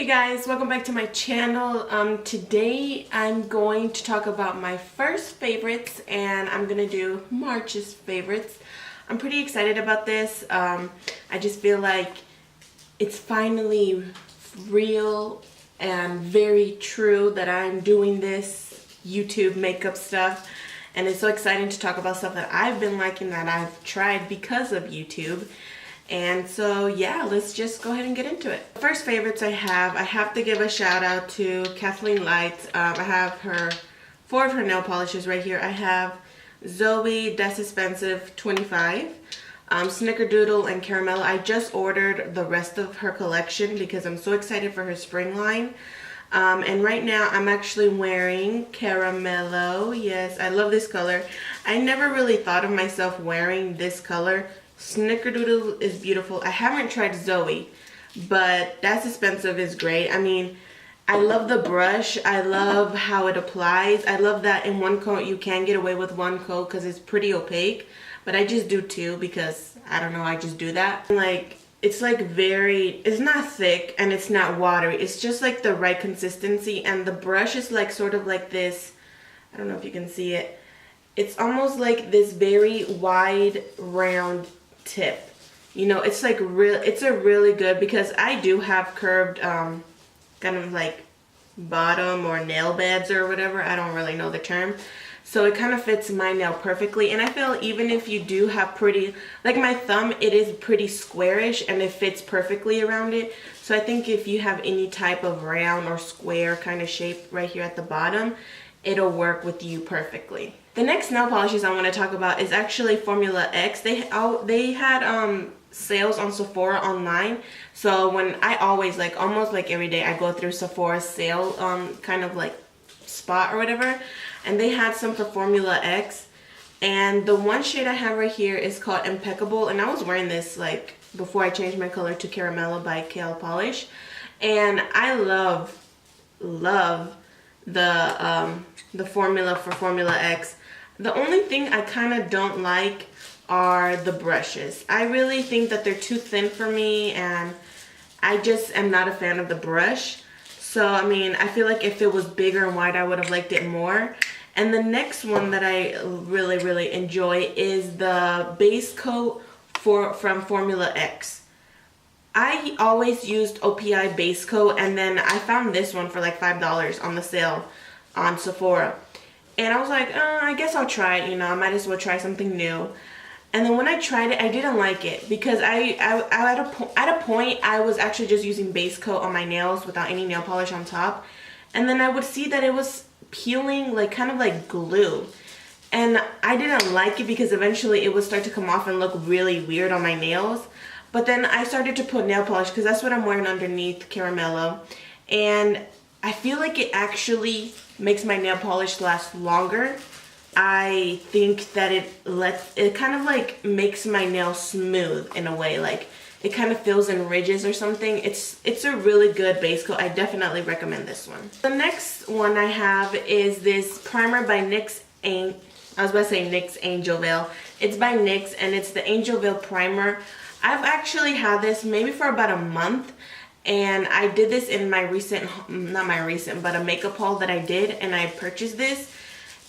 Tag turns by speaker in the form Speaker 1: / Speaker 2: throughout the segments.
Speaker 1: Guys, welcome back to my channel. Today I'm going to talk about my first favorites, and I'm gonna do March's favorites. I'm pretty excited about this. I just feel like it's finally real and very true that I'm doing this YouTube makeup stuff, and it's so exciting to talk about stuff that I've been liking, that I've tried because of YouTube. And so yeah, let's just go ahead and get into it. The first favorites I have to give a shout out to Kathleen Lights. I have four of her nail polishes right here. I have Zoe That's Expensive 25, Snickerdoodle, and Caramel. I just ordered the rest of her collection because I'm so excited for her spring line. And right now I'm actually wearing Caramello. Yes, I love this color. I never really thought of myself wearing this color. Snickerdoodle is beautiful. I haven't tried Zoe, but That's Expensive is great. I mean, I love the brush. I love how it applies. I love that in one coat you can get away with one coat because it's pretty opaque, but I just do two because I don't know, I just do that. Like, it's like it's not thick and it's not watery. It's just like the right consistency, and the brush is like sort of like this. I don't know if you can see it. It's almost like this very wide round tip. You know, it's like it's a really good, because I do have curved kind of like bottom or nail beds or whatever. I don't really know the term. So it kind of fits my nail perfectly, and I feel even if you do have pretty, like my thumb, it is pretty squarish and it fits perfectly around it. So I think if you have any type of round or square kind of shape right here at the bottom, it'll work with you perfectly. The next nail polishes I want to talk about is actually Formula X. They had sales on Sephora online. So when I always, like almost like every day, I go through Sephora's sale kind of like spot or whatever, and they had some for Formula X. And the one shade I have right here is called Impeccable, and I was wearing this like before I changed my color to Caramello by Kale Polish, and I love the formula for Formula X. The only thing I kind of don't like are the brushes. I really think that they're too thin for me, and I just am not a fan of the brush. So I mean, I feel like if it was bigger and wide, I would have liked it more. And the next one that I really enjoy is the base coat from Formula X. I always used OPI base coat, and then I found this one for like $5 on the sale on Sephora. And I was like, I guess I'll try it, you know, I might as well try something new. And then when I tried it, I didn't like it, because at a point I was actually just using base coat on my nails without any nail polish on top. And then I would see that it was peeling like kind of like glue. And I didn't like it because eventually it would start to come off and look really weird on my nails. But then I started to put nail polish, because that's what I'm wearing underneath Caramello. And I feel like it actually makes my nail polish last longer. I think that it kind of like makes my nails smooth in a way, like it kind of fills in ridges or something. It's a really good base coat. I definitely recommend this one. The next one I have is this primer by NYX Angel Veil. It's by NYX, and it's the Angel Veil primer. I've actually had this maybe for about a month, and I did this in my but a makeup haul that I did, and I purchased this,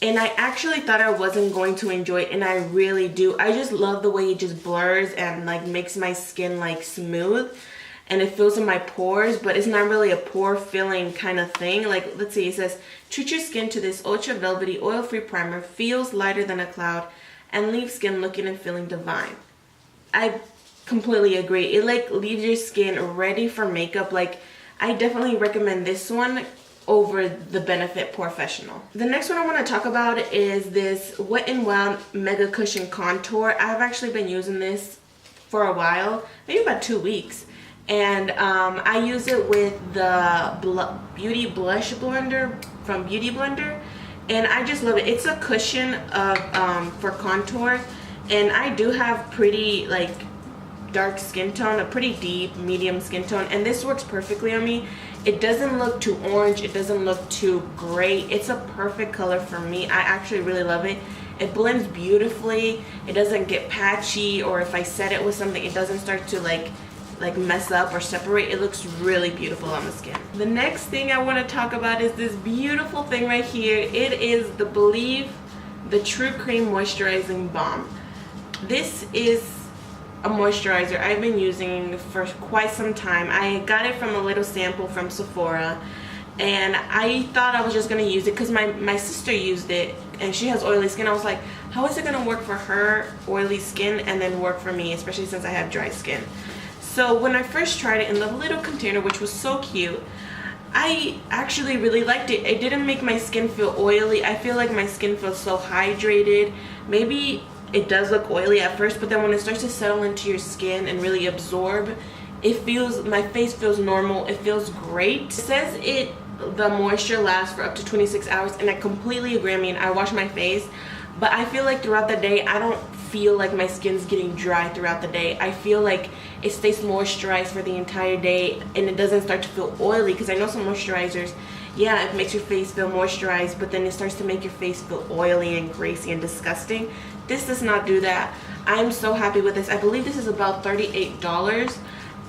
Speaker 1: and I actually thought I wasn't going to enjoy it, and I really do. I just love the way it just blurs and like makes my skin like smooth, and it fills in my pores, but it's not really a pore filling kind of thing. Like, let's see, it says, treat your skin to this ultra velvety oil-free primer, feels lighter than a cloud, and leaves skin looking and feeling divine. I completely agree. It like leaves your skin ready for makeup. Like, I definitely recommend this one over the Benefit Professional. The next one I want to talk about is this Wet n Wild Mega Cushion Contour. I've actually been using this for a while, maybe about 2 weeks, and I use it with the Beauty Blush Blender from Beauty Blender, and I just love it. It's a cushion of for contour, and I do have pretty like dark skin tone, a pretty deep medium skin tone, and this works perfectly on me. It doesn't look too orange, it doesn't look too gray. It's a perfect color for me. I actually really love it. It blends beautifully. It doesn't get patchy, or if I set it with something, it doesn't start to like like mess up or separate. It looks really beautiful on the skin. The next thing I want to talk about is this beautiful thing right here. It is the Believe the True Cream Moisturizing Balm. This is a moisturizer I've been using for quite some time. I got it from a little sample from Sephora, and I thought I was just gonna use it because my sister used it and she has oily skin. I was like, how is it gonna work for her oily skin and then work for me, especially since I have dry skin? So when I first tried it in the little container, which was so cute, I actually really liked it. It didn't make my skin feel oily. I feel like my skin feels so hydrated. Maybe it does look oily at first, but then when it starts to settle into your skin and really absorb, my face feels normal. It feels great. It says the moisture lasts for up to 26 hours, and I completely agree. I mean, I wash my face, but I feel like throughout the day, I don't feel like my skin's getting dry throughout the day. I feel like it stays moisturized for the entire day, and it doesn't start to feel oily, because I know some moisturizers, yeah, it makes your face feel moisturized, but then it starts to make your face feel oily and greasy and disgusting. This does not do that. I'm so happy with this. I believe this is about $38,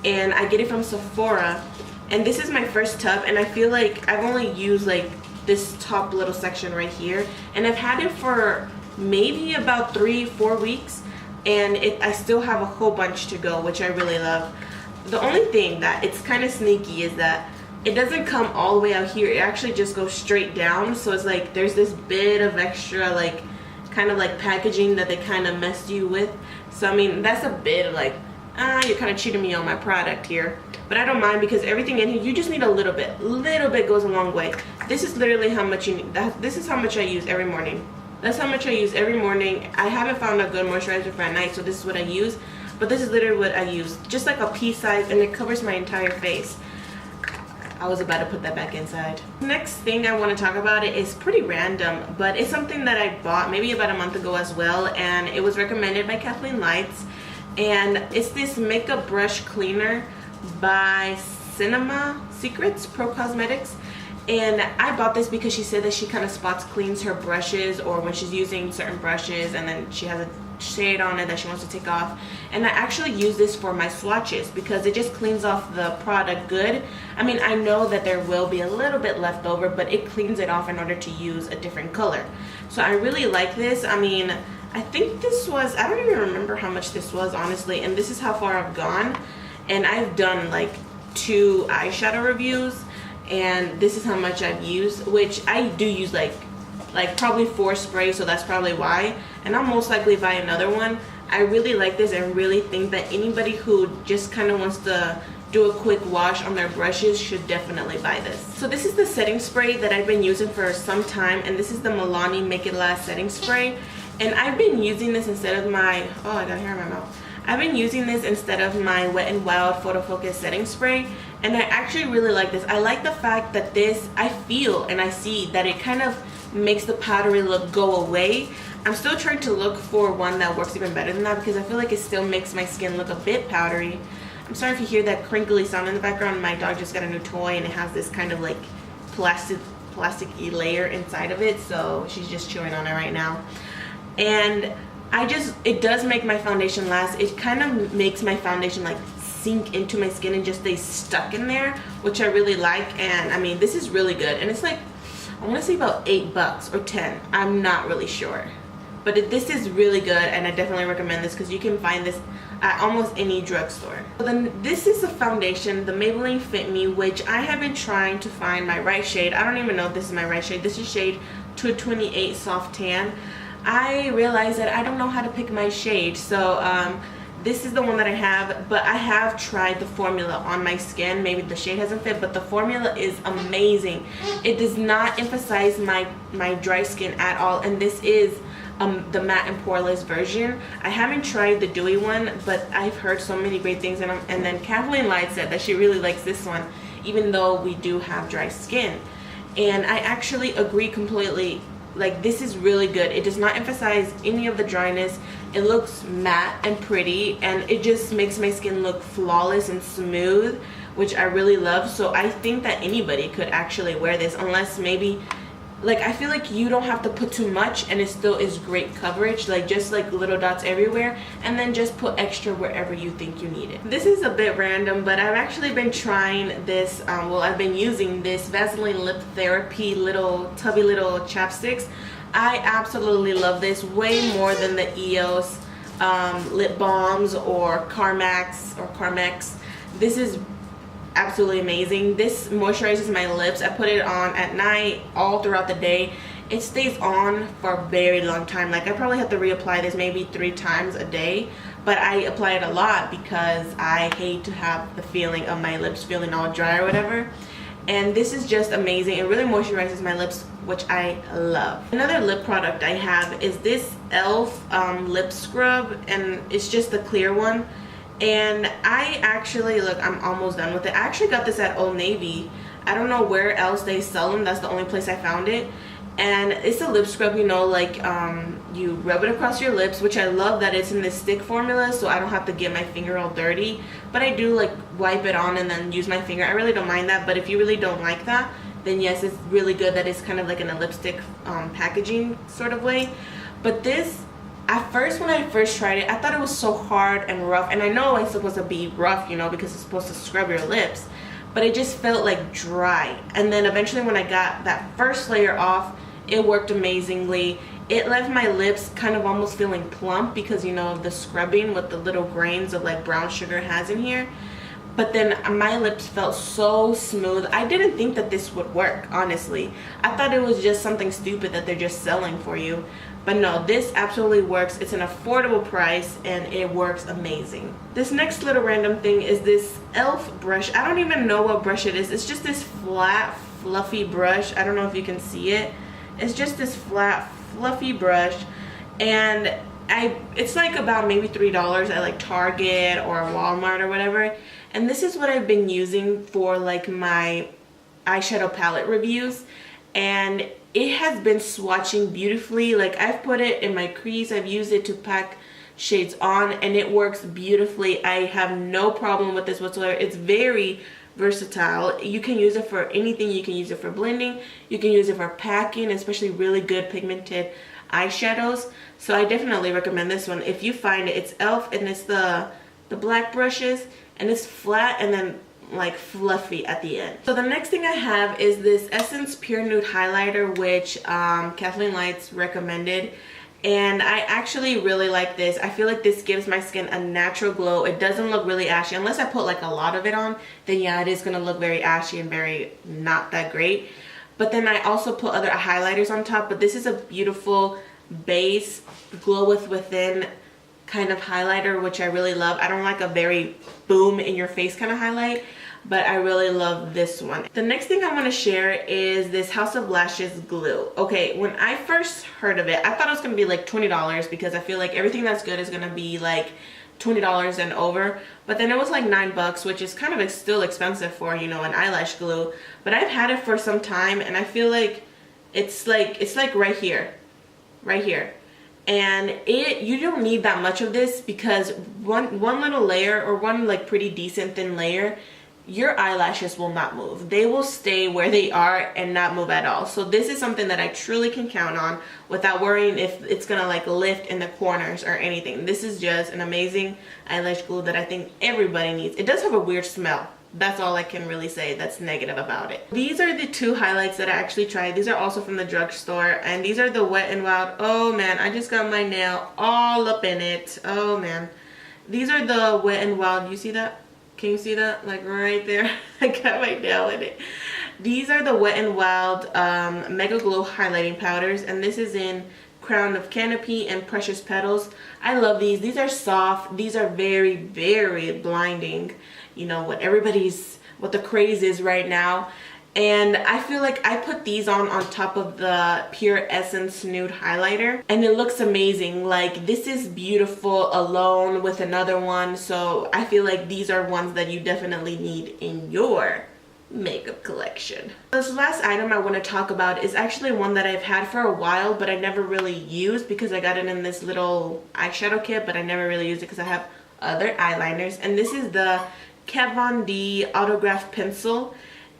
Speaker 1: and I get it from Sephora. And this is my first tub, and I feel like I've only used like this top little section right here, and I've had it for maybe about 3-4 weeks, and I still have a whole bunch to go, which I really love. The only thing that it's kind of sneaky is that it doesn't come all the way out here. It actually just goes straight down, so it's like there's this bit of extra like kind of like packaging that they kind of messed you with. So I mean, that's a bit of like, you're kind of cheating me on my product here, but I don't mind, because everything in here, you just need a little bit goes a long way. This is literally how much you need. This is how much I use every morning. That's how much I use every morning. I haven't found a good moisturizer for at night, so this is what I use, but this is literally what I use, just like a pea size, and it covers my entire face. I was about to put that back inside. Next thing I want to talk about, it is pretty random, but it's something that I bought maybe about a month ago as well, and it was recommended by Kathleen Lights, and it's this makeup brush cleaner by Cinema Secrets Pro Cosmetics. And I bought this because she said that she kind of spots cleans her brushes, or when she's using certain brushes and then she has a shade on it that she wants to take off. And I actually use this for my swatches because it just cleans off the product good. I mean, I know that there will be a little bit left over, but it cleans it off in order to use a different color. So I really like this. I mean, I think this was, I don't even remember how much this was, honestly, and this is how far I've gone. And I've done like 2 eyeshadow reviews, and this is how much I've used, which I do use like probably 4 sprays, so that's probably why, and I'll most likely buy another one. I really like this and really think that anybody who just kind of wants to do a quick wash on their brushes should definitely buy this. So this is the setting spray that I've been using for some time, and this is the Milani Make It Last setting spray, and I've been using this instead of my, oh, I got hair in my mouth. I've been using this instead of my Wet n Wild Photo Focus setting spray, and I actually really like this. I like the fact that this, I feel and I see that it kind of makes the powdery look go away. I'm still trying to look for one that works even better than that, because I feel like it still makes my skin look a bit powdery. I'm sorry if you hear that crinkly sound in the background. My dog just got a new toy, and it has this kind of like plasticky layer inside of it, so she's just chewing on it right now. And it does make my foundation last. It kind of makes my foundation like sink into my skin and just stay stuck in there, which I really like. And I mean, this is really good, and it's like, I want to say about $8 or 10. I'm not really sure, but this is really good, and I definitely recommend this because you can find this at almost any drugstore. So then this is the foundation, the Maybelline Fit Me, which I have been trying to find my right shade. I don't even know if this is my right shade. This is shade 228 Soft Tan. I realized that I don't know how to pick my shade, so this is the one that I have, but I have tried the formula on my skin. Maybe the shade hasn't fit, but the formula is amazing. It does not emphasize my dry skin at all, and this is the matte and poreless version. I haven't tried the dewy one, but I've heard so many great things, and then Kathleen Light said that she really likes this one, even though we do have dry skin. And I actually agree completely. Like, this is really good. It does not emphasize any of the dryness. It looks matte and pretty, and it just makes my skin look flawless and smooth, which I really love. So I think that anybody could actually wear this, unless maybe like I feel like you don't have to put too much and it still is great coverage, like just like little dots everywhere, and then just put extra wherever you think you need it. This is a bit random, but I've actually been trying this, well, I've been using this Vaseline Lip Therapy little tubby little chapsticks. I absolutely love this way more than the EOS lip balms or Carmex. This is absolutely amazing. This moisturizes my lips. I put it on at night, all throughout the day. It stays on for a very long time. Like I probably have to reapply this maybe 3 times a day, but I apply it a lot because I hate to have the feeling of my lips feeling all dry or whatever. And this is just amazing. It really moisturizes my lips, which I love. Another lip product I have is this e.l.f. lip scrub, and it's just the clear one. And I actually, look, I'm almost done with it. I actually got this at Old Navy. I don't know where else they sell them. That's the only place I found it. And it's a lip scrub, you know, like you rub it across your lips, which I love that it's in this stick formula, so I don't have to get my finger all dirty. But I do like wipe it on and then use my finger. I really don't mind that, but if you really don't like that, then yes, it's really good that it's kind of like in a lipstick packaging sort of way. But this, at first, when I first tried it, I thought it was so hard and rough. And I know it's supposed to be rough, you know, because it's supposed to scrub your lips. But it just felt like dry. And then eventually when I got that first layer off, it worked amazingly. It left my lips kind of almost feeling plump because, you know, the scrubbing with the little grains of like brown sugar has in here. But then my lips felt so smooth. I didn't think that this would work, honestly. I thought it was just something stupid that they're just selling for you. But no, this absolutely works. It's an affordable price and it works amazing. This next little random thing is this e.l.f. brush. I don't even know what brush it is. It's just this flat, fluffy brush. I don't know if you can see it. It's just this flat, fluffy brush. And it's like about maybe $3 at like Target or Walmart or whatever. And this is what I've been using for like my eyeshadow palette reviews. And it has been swatching beautifully. Like I've put it in my crease, I've used it to pack shades on, and it works beautifully. I have no problem with this whatsoever. It's very versatile. You can use it for anything. You can use it for blending, you can use it for packing, especially really good pigmented eyeshadows. So I definitely recommend this one if you find it. It's e.l.f. and it's the black brushes, and it's flat and then like fluffy at the end. So the next thing I have is this Essence Pure Nude Highlighter, which Kathleen Lights recommended, and I actually really like this. I feel like this gives my skin a natural glow. It doesn't look really ashy unless I put like a lot of it on. Then yeah, it is gonna look very ashy and very not that great. But then I also put other highlighters on top. But this is a beautiful base glow within kind of highlighter, which I really love. I don't like a very boom in your face kind of highlight, but I really love this one. The next thing I want to share is this House of Lashes glue. Okay, when I first heard of it, I thought it was going to be like $20 because I feel like everything that's good is going to be like $20 and over. But then it was like $9, which is kind of still expensive for, you know, an eyelash glue. But I've had it for some time and I feel like it's like right here. And you don't need that much of this because one little layer, or one like pretty decent thin layer, your eyelashes will not move. They will stay where they are and not move at all. So this is something that I truly can count on without worrying if it's gonna like lift in the corners or anything. This is just an amazing eyelash glue that I think everybody needs. It does have a weird smell. That's all I can really say that's negative about it. These are the 2 highlights that I actually tried. These are also from the drugstore, and these are the Wet n Wild. Oh man, I just got my nail all up in it. Oh man. These are the Wet n Wild. You see that? Can you see that? Like right there. I got my nail in it. These are the Wet n Wild Mega Glow highlighting powders, and this is in Crown of Canopy and Precious Petals. I love these. These are soft. These are very, very blinding. You know what the craze is right now. And I feel like I put these on top of the Pure Essence Nude Highlighter, and it looks amazing. Like this is beautiful alone with another one. So I feel like these are ones that you definitely need in your makeup collection. This last item I want to talk about is actually one that I've had for a while, but I never really used because I got it in this little eyeshadow kit, but I never really used it because I have other eyeliners. And this is the Kat Von D Autograph Pencil.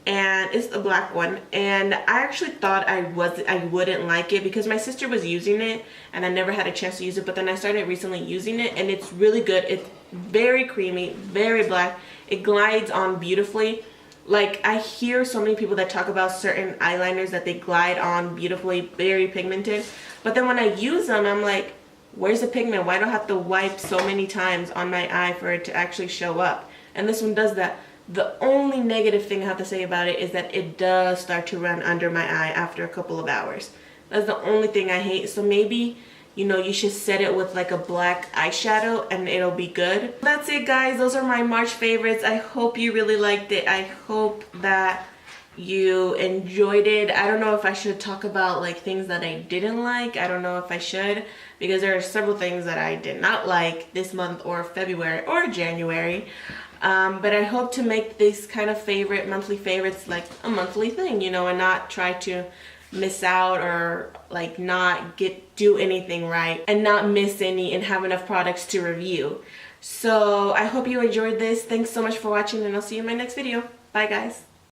Speaker 1: and it's the black one, and I actually thought I wouldn't like it because my sister was using it and I never had a chance to use it, but then I started recently using it and it's really good. It's very creamy, very black. It glides on beautifully. Like, I hear so many people that talk about certain eyeliners that they glide on beautifully, very pigmented, but then when I use them, I'm like, where's the pigment? Why do I have to wipe so many times on my eye for it to actually show up? And this one does that. The only negative thing I have to say about it is that it does start to run under my eye after a couple of hours. That's the only thing I hate. So maybe, you know, you should set it with like a black eyeshadow and it'll be good. That's it, guys. Those are my March favorites. I hope you really liked it. I hope that you enjoyed it. I don't know if I should talk about like things that I didn't like. I don't know if I should, because there are several things that I did not like this month or February or January. But I hope to make these kind of monthly favorites like a monthly thing, you know, and not try to miss out or like not do anything right and not miss any and have enough products to review. So I hope you enjoyed this. Thanks so much for watching, and I'll see you in my next video. Bye, guys.